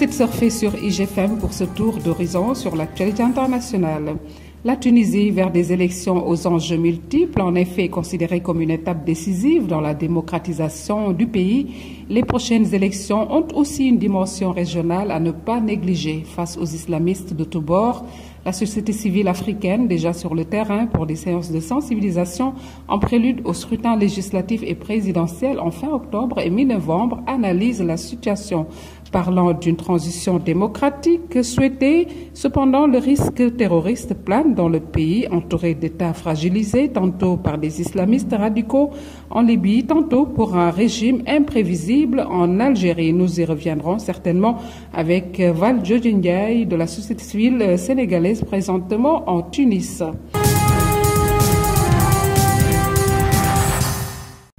Merci de surfer sur IGFM pour ce tour d'horizon sur l'actualité internationale. La Tunisie vers des élections aux enjeux multiples, en effet considérée comme une étape décisive dans la démocratisation du pays, les prochaines élections ont aussi une dimension régionale à ne pas négliger face aux islamistes de tous bords. La société civile africaine, déjà sur le terrain pour des séances de sensibilisation en prélude au scrutin législatif et présidentiel en fin octobre et mi-novembre, analyse la situation. Parlant d'une transition démocratique souhaitée, cependant le risque terroriste plane dans le pays, entouré d'États fragilisés, tantôt par des islamistes radicaux en Libye, tantôt pour un régime imprévisible en Algérie. Nous y reviendrons certainement avec Val Ndiaye de la société civile sénégalaise présentement en Tunis.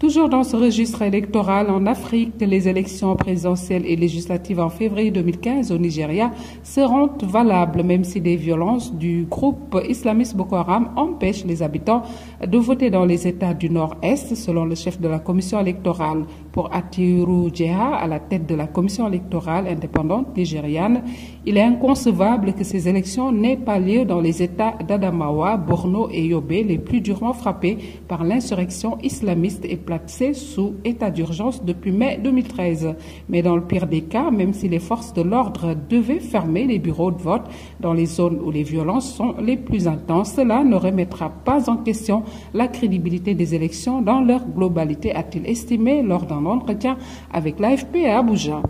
Toujours dans ce registre électoral en Afrique, les élections présidentielles et législatives en février 2015 au Nigeria seront valables, même si des violences du groupe islamiste Boko Haram empêchent les habitants de voter dans les États du Nord-Est, selon le chef de la commission électorale. Pour Atiru Djeha, à la tête de la commission électorale indépendante nigériane, il est inconcevable que ces élections n'aient pas lieu dans les États d'Adamawa, Borno et Yobe, les plus durement frappés par l'insurrection islamiste et placés sous état d'urgence depuis mai 2013. Mais dans le pire des cas, même si les forces de l'ordre devaient fermer les bureaux de vote dans les zones où les violences sont les plus intenses, cela ne remettra pas en question la crédibilité des élections dans leur globalité, a-t-il estimé lors d'un entretien avec l'AFP à Abuja.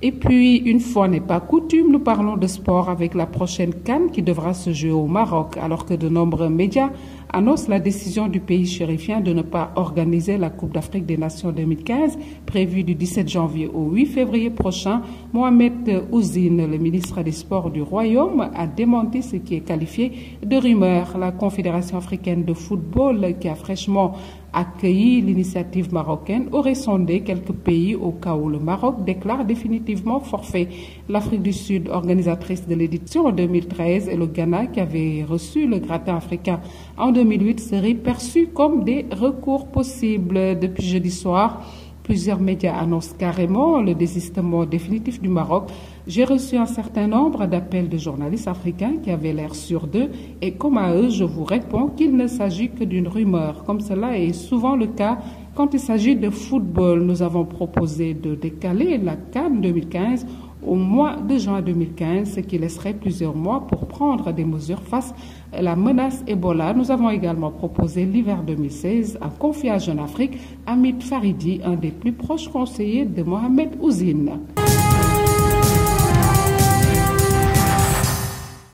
Et puis, une fois n'est pas coutume, nous parlons de sport avec la prochaine CAN qui devra se jouer au Maroc, alors que de nombreux médias annoncent la décision du pays chérifien de ne pas organiser la Coupe d'Afrique des Nations 2015, prévue du 17 janvier au 8 février prochain. Mohamed Ouzine, le ministre des Sports du Royaume, a démenti ce qui est qualifié de rumeur. La Confédération africaine de football, qui a fraîchement accueilli l'initiative marocaine, aurait sondé quelques pays au cas où le Maroc déclare définitivement forfait. L'Afrique du Sud, organisatrice de l'édition en 2013, et le Ghana, qui avait reçu le gratin africain en 2008, seraient perçus comme des recours possibles. Depuis jeudi soir, plusieurs médias annoncent carrément le désistement définitif du Maroc. J'ai reçu un certain nombre d'appels de journalistes africains qui avaient l'air sûrs d'eux et comme à eux, je vous réponds qu'il ne s'agit que d'une rumeur. Comme cela est souvent le cas quand il s'agit de football. Nous avons proposé de décaler la CAN 2015 au mois de juin 2015, ce qui laisserait plusieurs mois pour prendre des mesures face à la menace Ebola. Nous avons également proposé l'hiver 2016, a confié à Jeune Afrique Hamid Faridi, un des plus proches conseillers de Mohamed Ouzine.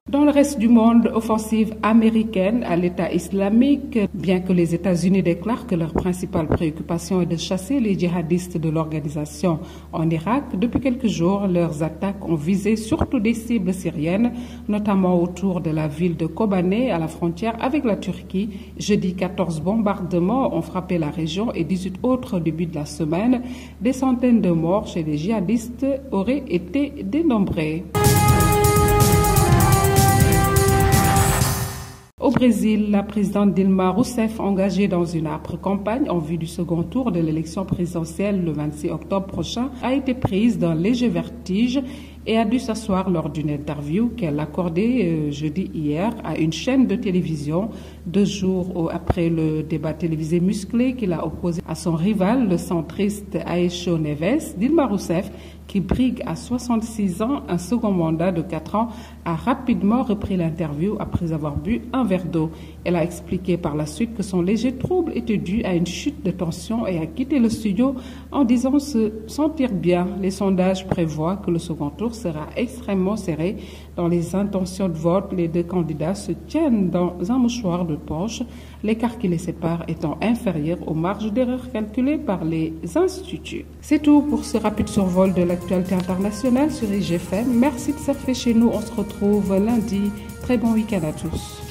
Dans le reste du monde, offensive américaine à l'État islamique, bien que les États-Unis déclarent que leur principale préoccupation est de chasser les djihadistes de l'organisation en Irak, depuis quelques jours, leurs attaques ont visé surtout des cibles syriennes, notamment autour de la ville de Kobané, à la frontière avec la Turquie. Jeudi, 14 bombardements ont frappé la région et 18 autres au début de la semaine. Des centaines de morts chez les djihadistes auraient été dénombrés. Au Brésil, la présidente Dilma Rousseff, engagée dans une âpre campagne en vue du second tour de l'élection présidentielle le 26 octobre prochain, a été prise d'un léger vertige et a dû s'asseoir lors d'une interview qu'elle accordait jeudi hier à une chaîne de télévision, 2 jours après le débat télévisé musclé qu'il a opposé à son rival, le centriste Aécio Neves. Dilma Rousseff, qui brigue à 66 ans un second mandat de 4 ans, a rapidement repris l'interview après avoir bu un verre d'eau. Elle a expliqué par la suite que son léger trouble était dû à une chute de tension et a quitté le studio en disant se sentir bien. Les sondages prévoient que le second tour sera extrêmement serré. Dans les intentions de vote, les deux candidats se tiennent dans un mouchoir de poche, l'écart qui les sépare étant inférieur aux marges d'erreur calculées par les instituts. C'est tout pour ce rapide survol de l'actualité internationale sur IGFM. Merci de surfer chez nous. On se retrouve lundi. Très bon week-end à tous.